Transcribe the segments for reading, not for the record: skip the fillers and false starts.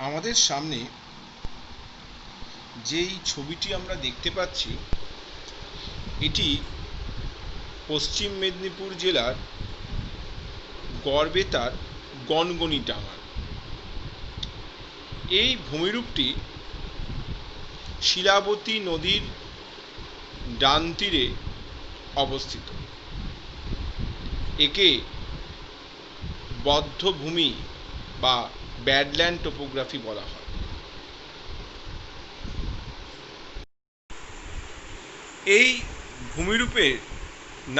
আমাদের সামনে যেই ছবিটি আমরা দেখতে পাচ্ছি এটি পশ্চিম মেদিনীপুর জেলার গড়বেতার গনগনি ডাঙা। এই ভূমিরূপটি শিলাবতী নদীর ডান তীরে অবস্থিত। একে বধ্যভূমি বা ব্যাডল্যান্ড টোপোগ্রাফি বলা হয়। এই ভূমিরূপের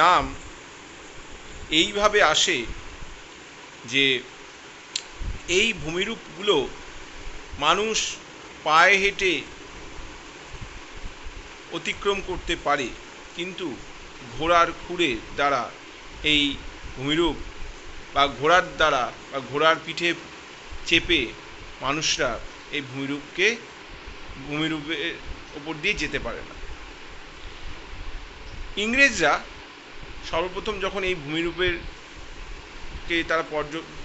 নাম এইভাবে আসে যে এই ভূমিরূপগুলো মানুষ পায়ে হেঁটে অতিক্রম করতে পারে, কিন্তু ঘোড়ার খুঁড়ের দ্বারা এই ভূমিরূপ বা ঘোড়ার দ্বারা বা ঘোড়ার পিঠে চেপে মানুষরা এই ভূমিরূপের ওপর দিয়ে যেতে পারে না। ইংরেজরা সর্বপ্রথম যখন এই ভূমিরূপের কে তারা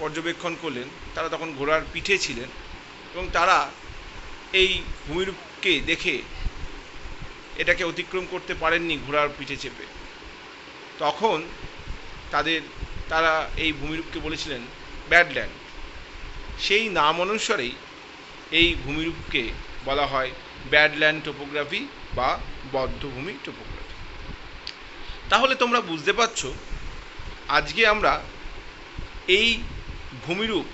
পর্যবেক্ষণ করলেন, তারা তখন ঘোড়ার পিঠে ছিলেন এবং তারা এই ভূমিরূপকে দেখে এটাকে অতিক্রম করতে পারেননি ঘোড়ার পিঠে চেপে। তখন তারা এই ভূমিরূপকে বলেছিলেন ব্যাডল্যান্ড। সেই নাম অনুসারেই এই ভূমিরূপকে বলা হয় ব্যাডল্যান্ড টোপোগ্রাফি বা বধ্যভূমি টোপোগ্রাফি। তাহলে তোমরা বুঝতে পারছো আজকে আমরা এই ভূমিরূপ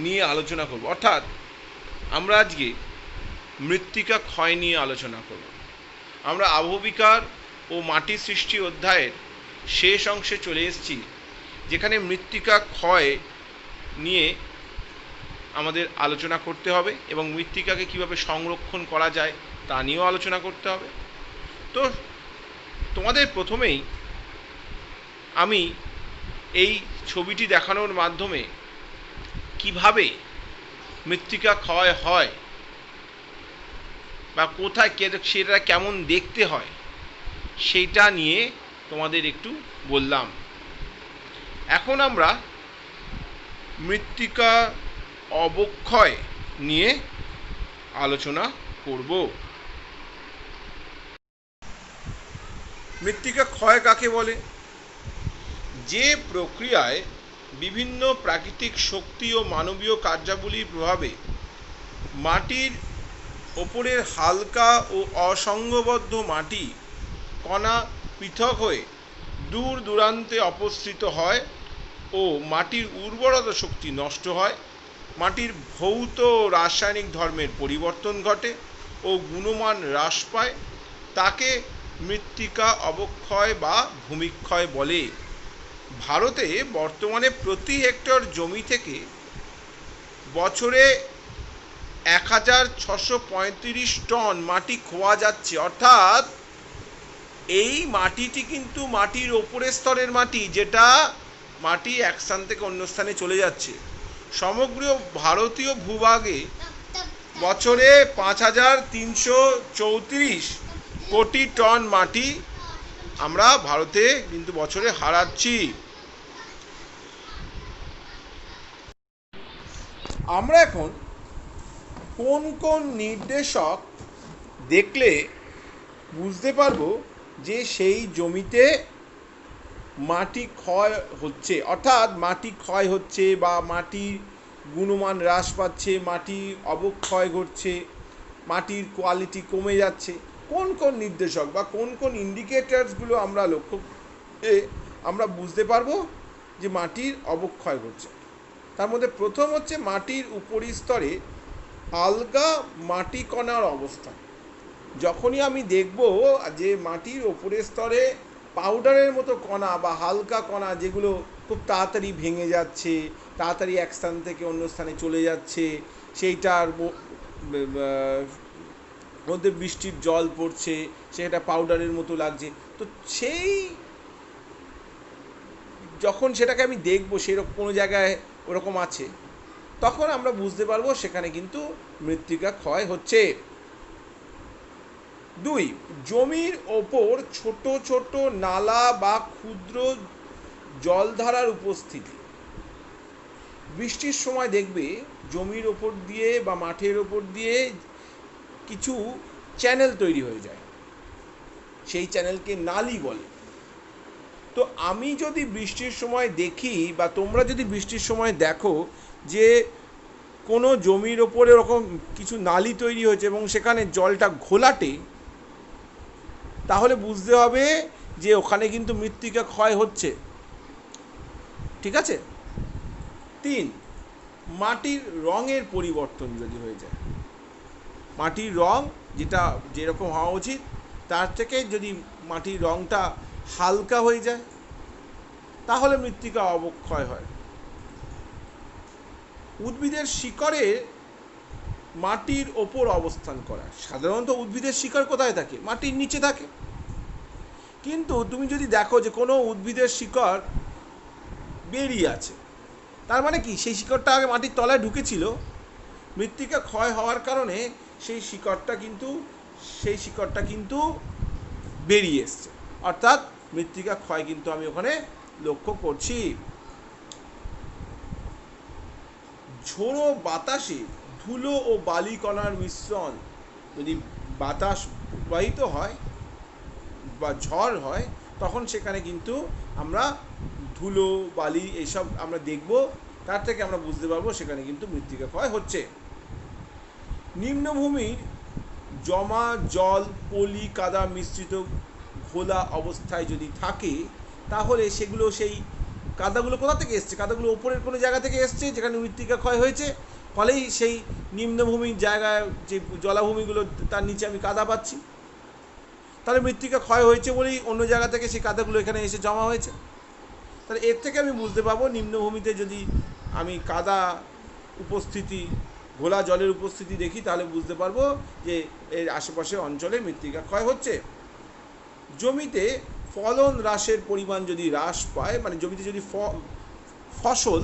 নিয়ে আলোচনা করব, অর্থাৎ আমরা আজকে মৃত্তিকা ক্ষয় নিয়ে আলোচনা করব। আমরা আবহবিকার ও মাটি সৃষ্টি অধ্যায়ের শেষ অংশে চলে এসেছি, যেখানে মৃত্তিকা ক্ষয় নিয়ে আমাদের আলোচনা করতে হবে এবং মৃত্তিকাকে কিভাবে সংরক্ষণ করা যায় তা নিয়েও আলোচনা করতে হবে। তো তোমাদের প্রথমেই আমি এই ছবিটি দেখানোর মাধ্যমে কিভাবে মৃত্তিকা ক্ষয় হয় বা কোথায় সেটা কেমন দেখতে হয় সেইটা নিয়ে তোমাদের একটু বললাম। এখন আমরা মৃত্তিকা অবক্ষয় নিয়ে আলোচনা করব। মৃত্তিকা ক্ষয় কাকে বলে? যে প্রক্রিয়ায় বিভিন্ন প্রাকৃতিক শক্তি ও মানবীয় কার্যাবলীর প্রভাবে মাটির ওপরের হালকা ও অসংঘবদ্ধ মাটি কণা পৃথক হয়ে দূর দূরান্তে অপসৃত হয় ও মাটির উর্বরতা শক্তি নষ্ট হয়, মাটির ভৌত ও রাসায়নিক ধর্মের পরিবর্তন ঘটে ও গুণমান হ্রাস পায়, তাকে মৃত্তিকা অবক্ষয় বা ভূমিক্ষয় বলে। ভারতে বর্তমানে প্রতি হেক্টর জমি থেকে বছরে 1635 টন মাটি খোয়া যাচ্ছে। অর্থাৎ এই মাটিটি কিন্তু মাটির ওপরের স্তরের মাটি, যেটা মাটি এক স্থান থেকে অন্য স্থানে চলে যাচ্ছে। সমগ্র ভারতীয় ভূভাগে বছরে 5334 কোটি টন মাটি আমরা ভারতে কিন্তু বছরে হারাচ্ছি। আমরা এখন কোন কোন নির্দেশক দেখলে বুঝতে পারবো যে সেই জমিতে মাটি ক্ষয় হচ্ছে, অর্থাৎ মাটি ক্ষয় হচ্ছে বা মাটির গুণমান হ্রাস পাচ্ছে, মাটি অবক্ষয় ঘটছে, মাটির কোয়ালিটি কমে যাচ্ছে? কোন কোন নির্দেশক বা কোন কোন ইন্ডিকেটার্সগুলো আমরা লক্ষ্য করে আমরা বুঝতে পারবো যে মাটির অবক্ষয় ঘটছে? তার মধ্যে প্রথম হচ্ছে মাটির উপরিস্তরে আলগা মাটি কণার অবস্থা। যখনই আমি দেখব যে মাটির ওপরের স্তরে পাউডারের মতো কণা বা হালকা কণা, যেগুলো খুব তাড়াতাড়ি ভেঙে যাচ্ছে, তাড়াতাড়ি এক স্থান থেকে অন্য স্থানে চলে যাচ্ছে, সেইটার মধ্যে বৃষ্টির জল পড়ছে, সেটা পাউডারের মতো লাগছে, তো সেই যখন সেটাকে আমি দেখবো সেরকম কোনো জায়গায় ওরকম আছে, তখন আমরা বুঝতে পারবো সেখানে কিন্তু মৃত্তিকা ক্ষয় হচ্ছে। 2, জমির ওপর ছোট ছোট নালা বা ক্ষুদ্র জলধারার উপস্থিতি। বৃষ্টির সময় দেখবে জমির ওপর দিয়ে বা মাঠের ওপর দিয়ে কিছু চ্যানেল তৈরি হয়ে যায়, সেই চ্যানেলকে নালি বলে। তো আমি যদি বৃষ্টির সময় দেখি বা তোমরা যদি বৃষ্টির সময় দেখো যে কোনো জমির ওপরে ওরকম কিছু নালি তৈরি হয়েছে এবং সেখানে জলটা ঘোলাটে, তাহলে বুঝতে হবে যে ওখানে কিন্তু মৃত্তিকা ক্ষয় হচ্ছে। ঠিক আছে। 3, মাটির রঙের পরিবর্তন যদি হয়ে যায়, মাটির রং যেটা যেরকম হওয়া উচিত তার থেকে যদি মাটির রংটা হালকা হয়ে যায়, তাহলে মৃত্তিকা অবক্ষয় হয়। উদ্ভিদের শিকড়ে মাটির ওপর অবস্থান করা, সাধারণত উদ্ভিদের শিকড় কোথায় থাকে? মাটির নিচে থাকে। কিন্তু তুমি যদি দেখো যে কোনো উদ্ভিদের শিকড় বেরিয়ে আছে, তার মানে কি সেই শিকড়টা আগে মাটির তলায় ঢুকেছিল, মৃত্তিকা ক্ষয় হওয়ার কারণে সেই শিকড়টা কিন্তু বেরিয়ে এসছে, অর্থাৎ মৃত্তিকা ক্ষয় কিন্তু আমি ওখানে লক্ষ্য করছি। ঝোড়ো বাতাসে ধুলো ও বালি কণার মিশ্রণ, যদি বাতাস প্রবাহিত হয় বা ঝড় হয়, তখন সেখানে কিন্তু আমরা ধুলো বালি এইসব আমরা দেখব, তার থেকে আমরা বুঝতে পারবো সেখানে কিন্তু মৃত্তিকা ক্ষয় হচ্ছে। নিম্নভূমির জমা জল পলি কাদা মিশ্রিত ঘোলা অবস্থায় যদি থাকে, তাহলে সেগুলো সেই কাদাগুলো কোথা থেকে এসছে? কাদাগুলো ওপরের কোনো জায়গা থেকে এসছে যেখানে মৃত্তিকা ক্ষয় হয়েছে, ফলেই সেই নিম্নভূমির জায়গায় যে জলাভূমিগুলো তার নিচে আমি কাদা পাচ্ছি, তাহলে মৃত্তিকা ক্ষয় হয়েছে বলেই অন্য জায়গা থেকে সেই কাদাগুলো এখানে এসে জমা হয়েছে। তাহলে এর থেকে আমি বুঝতে পারবো নিম্নভূমিতে যদি আমি কাদা উপস্থিতি, ঘোলা জলের উপস্থিতি দেখি, তাহলে বুঝতে পারবো যে এর আশেপাশে অঞ্চলে মৃত্তিকা ক্ষয় হচ্ছে। জমিতে ফলন হ্রাসের পরিমাণ যদি হ্রাস পায়, মানে জমিতে যদি ফসল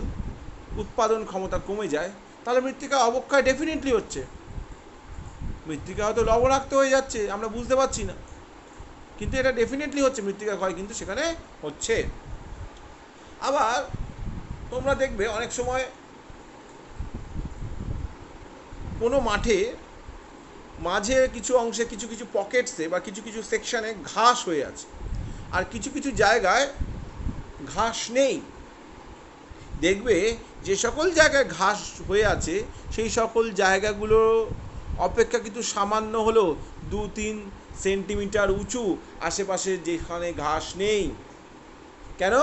উৎপাদন ক্ষমতা কমে যায়, তাহলে মৃত্তিকা অবক্ষয় ডেফিনেটলি হচ্ছে। মৃত্তিকা হয়তো লবণাক্ত হয়ে যাচ্ছে, আমরা বুঝতে পারছি না, কিন্তু এটা ডেফিনেটলি হচ্ছে, মৃত্তিকা ক্ষয় কিন্তু সেখানে হচ্ছে। আবার তোমরা দেখবে অনেক সময় কোনো মাঠে মাঝে কিছু অংশে কিছু কিছু পকেটসে বা কিছু কিছু সেকশানে ঘাস হয়ে আছে, আর কিছু কিছু জায়গায় ঘাস নেই। দেখবে যে সকল জায়গায় ঘাস হয়ে আছে সেই সকল জায়গাগুলো অপেক্ষাকৃত সামান্য হলেও 2-3 সেন্টিমিটার উঁচু আশেপাশে যেখানে ঘাস নেই। কেন?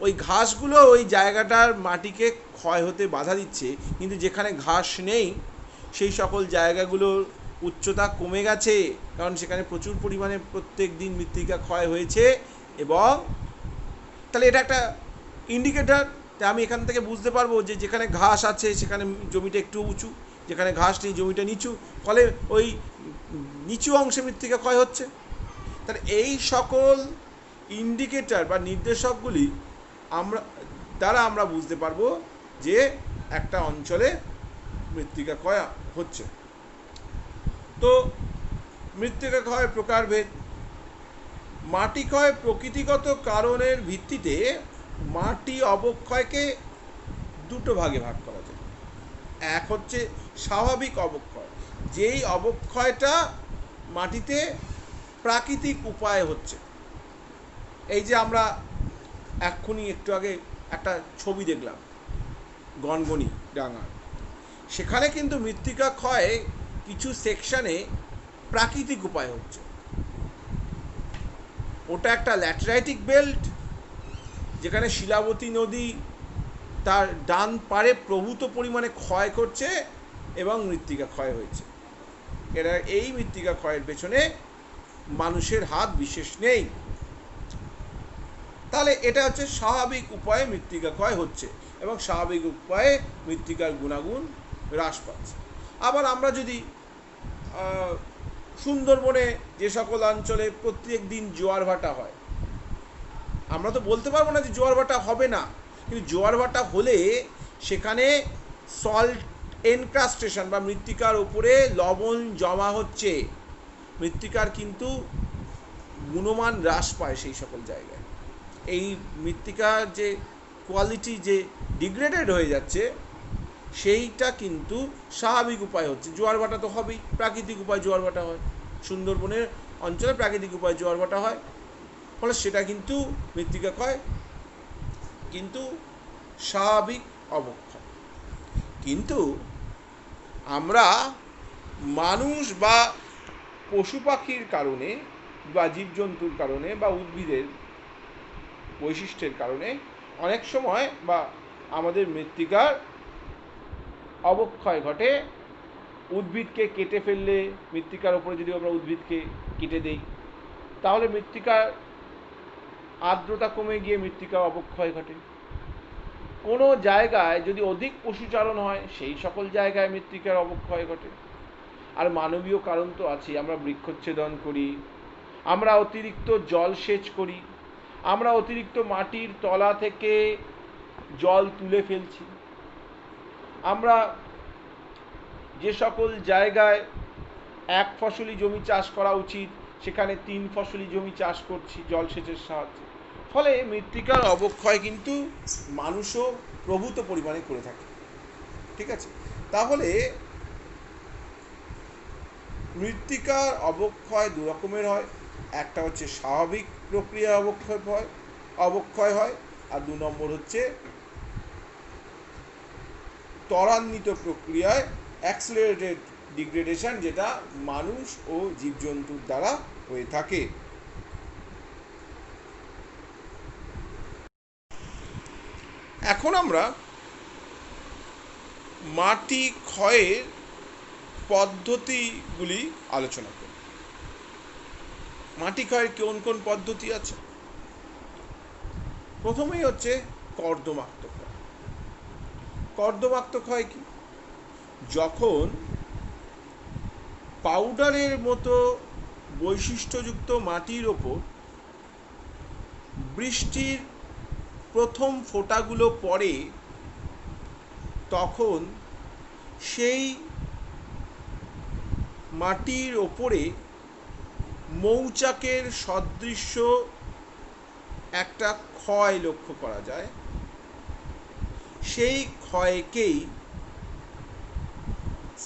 ওই ঘাসগুলো ওই জায়গাটার মাটিকে ক্ষয় হতে বাধা দিচ্ছে, কিন্তু যেখানে ঘাস নেই সেই সকল জায়গাগুলোর উচ্চতা কমে গেছে, কারণ সেখানে প্রচুর পরিমাণে প্রত্যেক দিন মৃত্তিকা ক্ষয় হয়েছে। এবং তাহলে এটা একটা ইন্ডিকেটর, তাই আমি এখান থেকে বুঝতে পারবো যে যেখানে ঘাস আছে সেখানে জমিটা একটু উঁচু, যেখানে ঘাস নেই জমিটা নিচু, ফলে ওই নিচু অংশে মৃত্তিকা ক্ষয় হচ্ছে। তাহলে এই সকল ইন্ডিকেটর বা নির্দেশকগুলি দ্বারা আমরা বুঝতে পারবো যে একটা অঞ্চলে মৃত্তিকা ক্ষয় হচ্ছে। তো মৃত্তিকা ক্ষয় প্রকারভেদ। মাটি ক্ষয় প্রকৃতিগত কারণের ভিত্তিতে মাটি অবক্ষয়কে 2 ভাগে ভাগ করা যায়। এক হচ্ছে স্বাভাবিক অবক্ষয়, যেই অবক্ষয়টা মাটিতে প্রাকৃতিক উপায়ে হচ্ছে। এই যে আমরা এক্ষুনি একটু আগে একটা ছবি দেখলাম গনগনি ডাঙা, সেখানে কিন্তু মৃত্তিকা ক্ষয় কিছু সেকশানে প্রাকৃতিক উপায় হচ্ছে। ওটা একটা ল্যাটেরাইটিক বেল্ট, যেখানে শিলাবতী নদী তার ডান পারে প্রভূত পরিমাণে ক্ষয় করছে এবং মৃত্তিকা ক্ষয় হয়েছে। এই মৃত্তিকা ক্ষয়ের পেছনে মানুষের হাত বিশেষ নেই। তাহলে এটা হচ্ছে স্বাভাবিক উপায়ে মৃত্তিকা ক্ষয় হচ্ছে এবং স্বাভাবিক উপায়ে মৃত্তিকার গুণাগুণ হ্রাস পাচ্ছে। আবার আমরা যদি সুন্দরবনে যে সকল অঞ্চলে প্রত্যেক দিন জোয়ার ভাটা হয়, আমরা তো বলতে পারবো না যে জোয়ার ভাটা হবে না, কিন্তু জোয়ার ভাটা হলে সেখানে সল্ট এনক্রাস্টেশন বা মৃত্তিকার উপরে লবণ জমা হচ্ছে, মৃত্তিকার কিন্তু গুণমান হ্রাস পায় সেই সকল জায়গায়। এই মৃত্তিকার যে কোয়ালিটি যে ডিগ্রেডেড হয়ে যাচ্ছে, সেইটা কিন্তু স্বাভাবিক উপায় হচ্ছে। জোয়ার ভাটা তো হবেই, প্রাকৃতিক উপায় জোয়ার ভাটা হয়, সুন্দরবনের অঞ্চলে প্রাকৃতিক উপায় জোয়ার ভাটা হয়, ফলে সেটা কিন্তু মৃত্তিকা ক্ষয় কিন্তু স্বাভাবিক অবক্ষয়। কিন্তু আমরা মানুষ বা পশু পাখির কারণে বা জীবজন্তুর কারণে বা উদ্ভিদের বৈশিষ্ট্যের কারণে অনেক সময় বা আমাদের মৃত্তিকার অবক্ষয় ঘটে। উদ্ভিদকে কেটে ফেললে, মৃত্তিকার ওপরে যদি আমরা উদ্ভিদকে কেটে দেই, তাহলে মৃত্তিকার আর্দ্রতা কমে গিয়ে মৃত্তিকার অবক্ষয় ঘটে। কোনো জায়গায় যদি অধিক পশুচারণ হয়, সেই সকল জায়গায় মৃত্তিকার অবক্ষয় ঘটে। আর মানবীয় কারণ তো আছে, আমরা বৃক্ষচ্ছেদন করি, আমরা অতিরিক্ত জলসেচ করি, আমরা অতিরিক্ত মাটির তলা থেকে জল তুলে ফেলছি, আমরা যে সকল জায়গায় এক ফসলি জমি চাষ করা উচিত সেখানে 3 ফসলি জমি চাষ করছি জলসেচের সাহায্যে। ফলে মৃত্তিকার অবক্ষয় কিন্তু মানুষও প্রভূত পরিমাণে করে থাকে। ঠিক আছে, তাহলে মৃত্তিকার অবক্ষয় দু রকমের হয়। একটা হচ্ছে স্বাভাবিক প্রক্রিয়া অবক্ষয় হয়, আর 2 নম্বর হচ্ছে ত্বরান্বিত প্রক্রিয়ায় অ্যাক্সিলারেটেড ডিগ্রেডেশন, যেটা মানুষ ও জীবজন্তুর দ্বারা হয়ে থাকে। এখন আমরা মাটি ক্ষয়ের পদ্ধতিগুলি আলোচনা করি। মাটি ক্ষয়ের কোন কোন পদ্ধতি আছে? প্রথমেই হচ্ছে কর্দমাক্ত ক্ষয়। কর্দমাক্ত ক্ষয় কি? যখন পাউডারের মতো বৈশিষ্ট্যযুক্ত মাটির ওপর বৃষ্টির প্রথম ফোঁটাগুলো পড়ে, তখন সেই মাটির ওপরে মৌচাকের সদৃশ্য একটা ক্ষয় লক্ষ্য করা যায়। সেই ক্ষয়কেই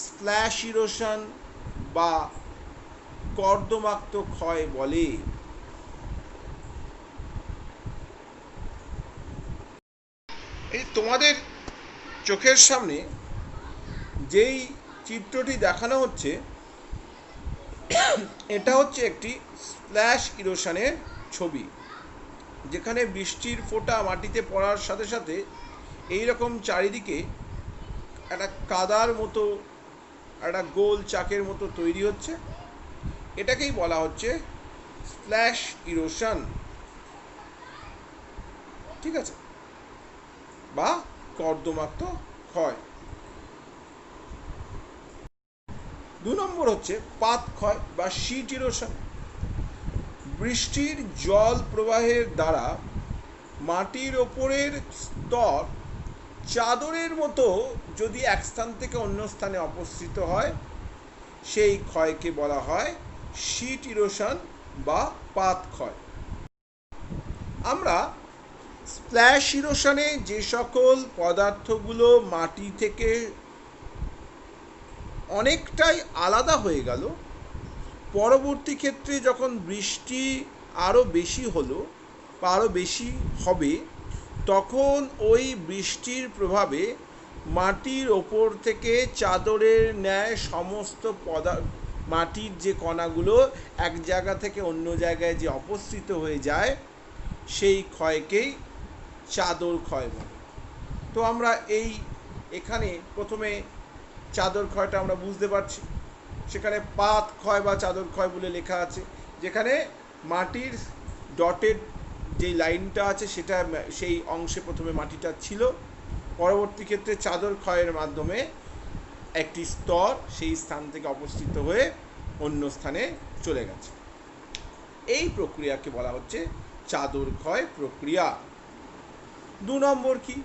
স্প্ল্যাশ ইরোশন বা কর্দমাক্ত ক্ষয় বলে। এই তোমাদের চোখের সামনে যেই চিত্রটি দেখানো হচ্ছে, এটা হচ্ছে একটি স্প্ল্যাশ ইরোশনের ছবি, যেখানে বৃষ্টির ফোঁটা মাটিতে পড়ার সাথে সাথে এইরকম চারিদিকে একটা কাদার মতো, একটা গোল চাকের মতো তৈরি হচ্ছে। এটাকেই বলা হচ্ছে স্প্ল্যাশ ইরোশন। ঠিক আছে, বা কর্দমাক্ত ক্ষয়। 2 নম্বর হচ্ছে পাত ক্ষয় বা শিট ইরোশন। বৃষ্টির জল প্রবাহের দ্বারা মাটির ওপরের স্তর চাদরের মতো যদি এক স্থান থেকে অন্য স্থানে অপসৃত হয়, সেই ক্ষয়কে বলা হয় শিট ইরোশন বা পাত ক্ষয়। আমরা স্প্ল্যাশ ইরোশনে যে সকল পদার্থগুলো মাটি থেকে অনেকটাই আলাদা হয়ে গেল, পরবর্তী ক্ষেত্রে যখন বৃষ্টি আরও বেশি হলো বা আরও বেশি হবে, তখন ওই বৃষ্টির প্রভাবে মাটির ওপর থেকে চাদরের ন্যায় সমস্ত মাটির যে কণাগুলো এক জায়গা থেকে অন্য জায়গায় যে অপসৃত হয়ে যায়, সেই ক্ষয়কেই চাদর ক্ষয় বলে। তো আমরা এখানে প্রথমে চাদর ক্ষয়টা আমরা বুঝতে পারছি। সেখানে পাত ক্ষয় বা চাদর ক্ষয় বলে লেখা আছে, যেখানে মাটির ডটেড যে লাইনটা আছে সেটা, সেই অংশে প্রথমে মাটিটা ছিল, পরবর্তী ক্ষেত্রে চাদর ক্ষয়ের মাধ্যমে একটি স্তর সেই স্থান থেকে অপসৃত হয়ে অন্য স্থানে চলে গেছে। এই প্রক্রিয়াকে বলা হচ্ছে চাদর ক্ষয় প্রক্রিয়া। 2 নম্বর কি?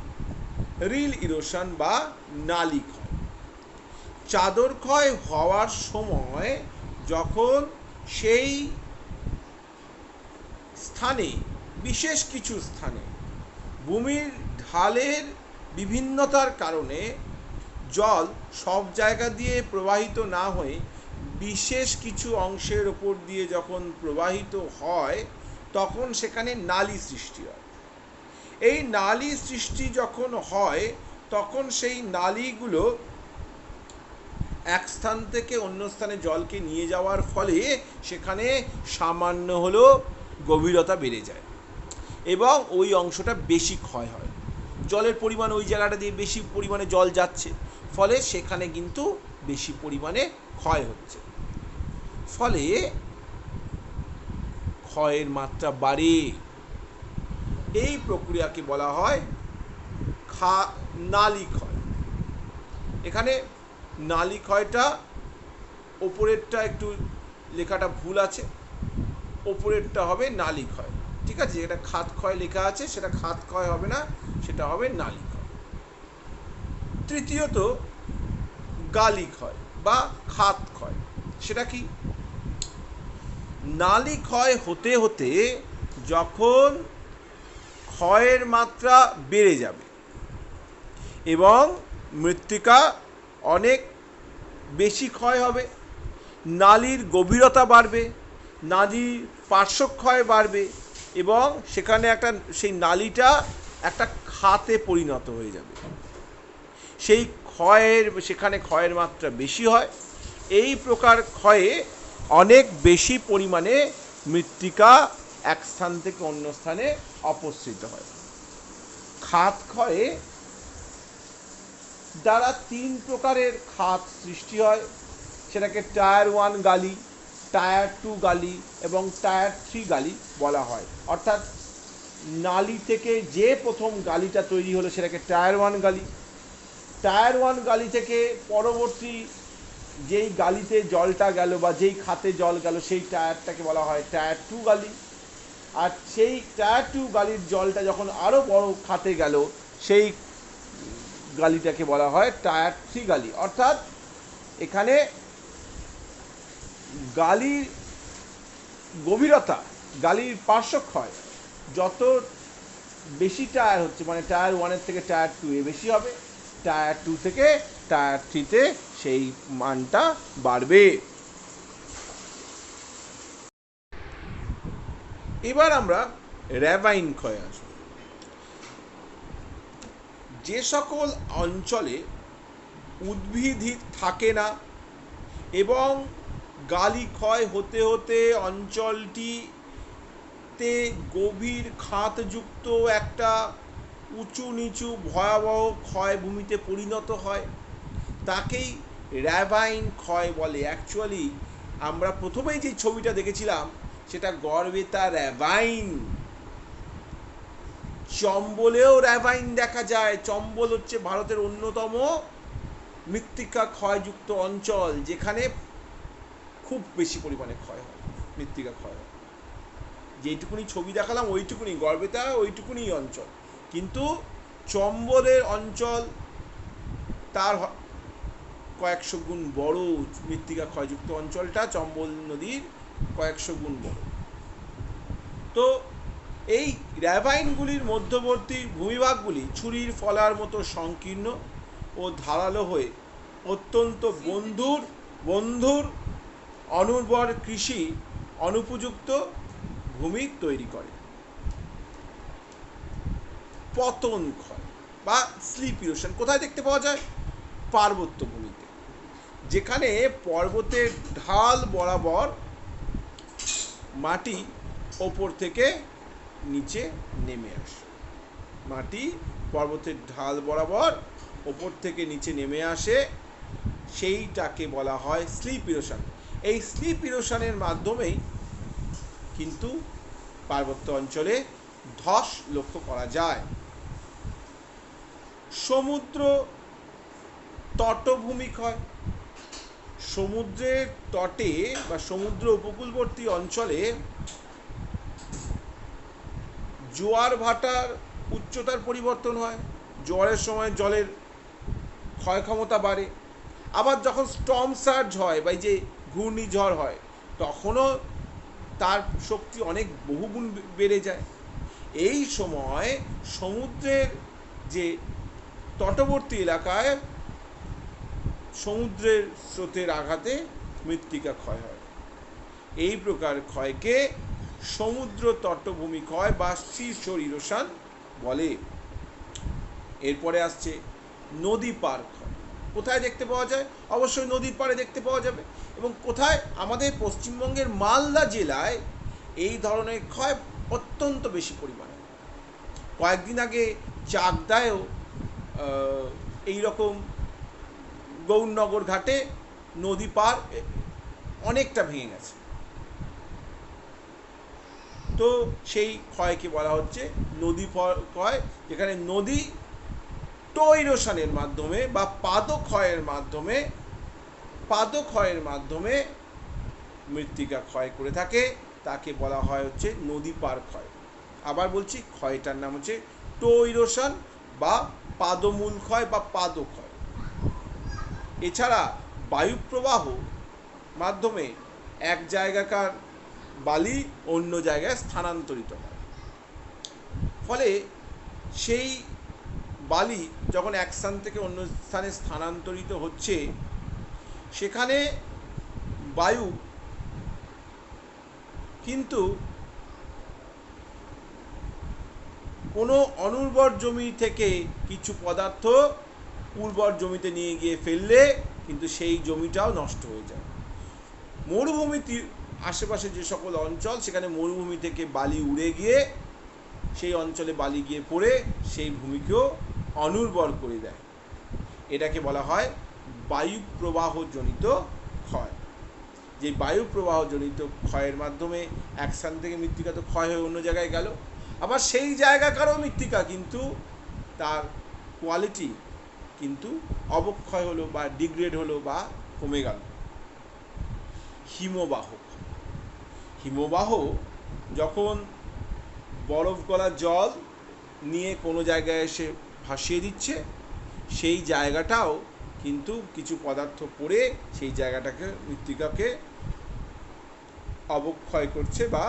রিল ইরোশন বা নালি ক্ষয়। চাদর ক্ষয় হওয়ার সময় যখন সেই স্থানে, বিশেষ কিছু স্থানে ভূমির ঢালের বিভিন্নতার কারণে জল সব জায়গা দিয়ে প্রবাহিত না হয়ে বিশেষ কিছু অংশের ওপর দিয়ে যখন প্রবাহিত হয় তখন সেখানে নালী সৃষ্টি হয়। এই নালী সৃষ্টি যখন হয় তখন সেই নালীগুলো এক স্থান থেকে অন্য স্থানে জলকে নিয়ে যাওয়ার ফলে সেখানে সামান্য হলেও গভীরতা বেড়ে যায় এবং ওই অংশটা বেশি ক্ষয় হয়। জলের পরিমাণ ওই জায়গাটা দিয়ে বেশি পরিমাণে জল যাচ্ছে, ফলে সেখানে কিন্তু বেশি পরিমাণে ক্ষয় হচ্ছে, ফলে ক্ষয়ের মাত্রা বাড়ে। এই প্রক্রিয়াকে বলা হয় নালী ক্ষয়। এখানে নালী ক্ষয়টা ওপরেরটা একটু লেখাটা ভুল আছে, ওপরেরটা হবে নালী ক্ষয়, ঠিক আছে? যেটা খাত ক্ষয় লেখা আছে সেটা খাত ক্ষয় হবে না, সেটা হবে নালী ক্ষয়। তৃতীয়ত গালি ক্ষয় বা খাত ক্ষয়। সেটা কি? নালী ক্ষয় হতে হতে যখন ক্ষয়ের মাত্রা বেড়ে যাবে এবং মৃত্তিকা অনেক বেশি ক্ষয় হবে, নালীর গভীরতা বাড়বে, নালীর পার্শ্বক্ষয় বাড়বে এবং সেখানে সেই নালীটা একটা খাতে পরিণত হয়ে যাবে। সেখানে ক্ষয়ের মাত্রা বেশি হয়। এই প্রকার ক্ষয়ে অনেক বেশি পরিমাণে মৃত্তিকা এক স্থান থেকে অন্য স্থানে অপসৃত হয়। খাত ক্ষয়ে দ্বারা 3 প্রকারের খাত সৃষ্টি হয়, সেটাকে টায়ার 1 গালি, টায়ার 2 গালি এবং টায়ার 3 গালি বলা হয়। অর্থাৎ নালী থেকে যে প্রথম গালিটা তৈরি হলো সেটাকে টায়ার 1 গালি, টায়ার 1 গালি থেকে পরবর্তী যেই গালিতে জলটা গেল বা যেই খাতে জল গেল সেই টায়ারটাকে বলা হয় টায়ার 2 গালি, আর সেই টায়ার 2 গালির জলটা যখন আরও বড় খাতে গেল সেই গালিটাকে বলা হয় টায়ার 3 গালি। অর্থাৎ এখানে গালির গভীরতা, গালির পার্শ্বক্ষয় যত বেশি টায়ার হচ্ছে, মানে টায়ার 1-এর থেকে টায়ার 2-এ বেশি হবে, টায়ার 2 থেকে টায়ার 3-তে সেই মানটা বাড়বে। এবার আমরা র্যাভাইন ক্ষয়ে আসব। যে সকল অঞ্চলে উদ্ভিদ থাকে না এবং গালি ক্ষয় হতে হতে অঞ্চলটিতে গভীর খাতযুক্ত একটা উঁচু নিচু ভয়াবহ ক্ষয়ভূমিতে পরিণত হয়, তাকেই র্যাভাইন ক্ষয় বলে। অ্যাকচুয়ালি আমরা প্রথমেই যে ছবিটা দেখেছিলাম সেটা গড়বেতা র্যাভাইন। চম্বলেও র্যাভাইন দেখা যায়। চম্বল হচ্ছে ভারতের অন্যতম মৃত্তিকা ক্ষয়যুক্ত অঞ্চল, যেখানে খুব বেশি পরিমাণে ক্ষয় হয়, মৃত্তিকা ক্ষয় হয়। যেইটুকুনি ছবি দেখালাম ওইটুকুনি, গড়বেতা ওইটুকুনি অঞ্চল, কিন্তু চম্বলের অঞ্চল তার কয়েকশো গুণ বড়। মৃত্তিকা ক্ষয়যুক্ত অঞ্চলটা চম্বল নদীর কয়েকশো গুণ বড়। তো এই র্যাভাইনগুলির মধ্যবর্তী ভূমিভাগগুলি ছুরির ফলার মতো সংকীর্ণ ও ধারালো হয়ে অত্যন্ত বন্ধুর অনুর্বর কৃষি অনুপযুক্ত ভূমি তৈরি করে। পতন ক্ষয় বা স্লিপ ইরোশন কোথায় দেখতে পাওয়া যায়? পার্বত্য ভূমিতে, যেখানে পর্বতের ঢাল বরাবর মাটি ওপর থেকে নিচে নেমে আসে। মাটি পর্বতের ঢাল বরাবর ওপর থেকে নিচে নেমে আসে, সেইটাকে বলা হয় স্লিপ ইরোশন। এই স্লিপ ইরোশনের মাধ্যমেই কিন্তু পার্বত্য অঞ্চলে ধস লক্ষ্য করা যায়। সমুদ্র তটভূমি ক্ষয়। সমুদ্রের তটে বা সমুদ্র উপকূলবর্তী অঞ্চলে জোয়ার ভাটার উচ্চতার পরিবর্তন হয়, জোয়ারের সময় জলের ক্ষয় ক্ষমতা বাড়ে। আবার যখন স্টর্ম সার্জ হয় বা যে ঘূর্ণিঝড় হয় তখনও তার শক্তি অনেক বহুগুণ বেড়ে যায়। এই সময় সমুদ্রের যে তটবর্তী এলাকায় সমুদ্রের স্রোতের আঘাতে মৃত্তিকা ক্ষয় হয়। এই প্রকার ক্ষয়কে সমুদ্র তটভূমি ক্ষয় বা শীর্ষ ইরোশন বলে। এরপরে আসছে নদী পার ক্ষয়। কোথায় দেখতে পাওয়া যায়? অবশ্যই নদীর পাড়ে দেখতে পাওয়া যাবে। এবং কোথায়? আমাদের পশ্চিমবঙ্গের মালদা জেলায় এই ধরনের ক্ষয় অত্যন্ত বেশি পরিমাণে। কয়েকদিন আগে চাকদায়ও এইরকম গৌরনগর ঘাটে নদী পার অনেকটা ভেঙে গেছে। তো সেই ক্ষয়কে বলা হচ্ছে নদী ক্ষয়, যেখানে নদী ইরোশনের মাধ্যমে বা পাদক্ষয়ের মাধ্যমে মৃত্তিকা ক্ষয় করে থাকে, তাকে বলা হয় হচ্ছে নদী পার ক্ষয়। আবার বলছি, ক্ষয়টার নাম হচ্ছে ইরোশন বা পাদমূল ক্ষয় বা পাদক্ষয়। এছাড়া বায়ুপ্রবাহ মাধ্যমে এক জায়গাকার বালি অন্য জায়গায় স্থানান্তরিত হয়। ফলে সেই বালি যখন এক স্থান থেকে অন্য স্থানে স্থানান্তরিত হচ্ছে, সেখানে বায়ু কিন্তু কোনো অনুর্বর জমি থেকে কিছু পদার্থ উর্বর জমিতে নিয়ে গিয়ে ফেললে কিন্তু সেই জমিটাও নষ্ট হয়ে যায়। মরুভূমির আশেপাশে যে সকল অঞ্চল, সেখানে মরুভূমি থেকে বালি উড়ে গিয়ে সেই অঞ্চলে বালি গিয়ে পড়ে সেই ভূমিকেও অনুর্বর করে দেয়। এটাকে বলা হয় বায়ু প্রবাহজনিত ক্ষয়। যে বায়ু প্রবাহজনিত ক্ষয়ের মাধ্যমে এক স্থান থেকে মৃত্তিকা তো ক্ষয় হয়ে অন্য জায়গায় গেল, আবার সেই জায়গাকারও মৃত্তিকা কিন্তু তার কোয়ালিটি কিন্তু অবক্ষয় হলো বা ডিগ্রেড হলো বা কমে গেল। হিমবাহ যখন বরফ গলা জল নিয়ে কোনো জায়গায় এসে ভাসিয়ে দিচ্ছে, সেই জায়গাটাও কিন্তু কিছু পদার্থ পড়ে সেই জায়গাটাকে মৃত্তিকাকে অবক্ষয় করছে বা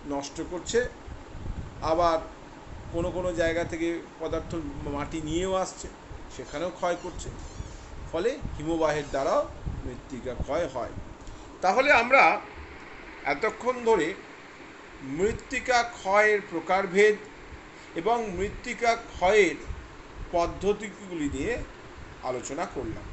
নষ্ট করছে। আবার কোনো কোনো জায়গা থেকে পদার্থ মাটি নিয়েও আসছে, সেখানেও ক্ষয় করছে। ফলে হিমবাহের দ্বারাও মৃত্তিকা ক্ষয় হয়। তাহলে আমরা এতক্ষণ ধরে মৃত্তিকা ক্ষয়ের প্রকারভেদ এবং মৃত্তিকা ক্ষয়ের পদ্ধতিগুলি নিয়ে আলোচনা করলাম।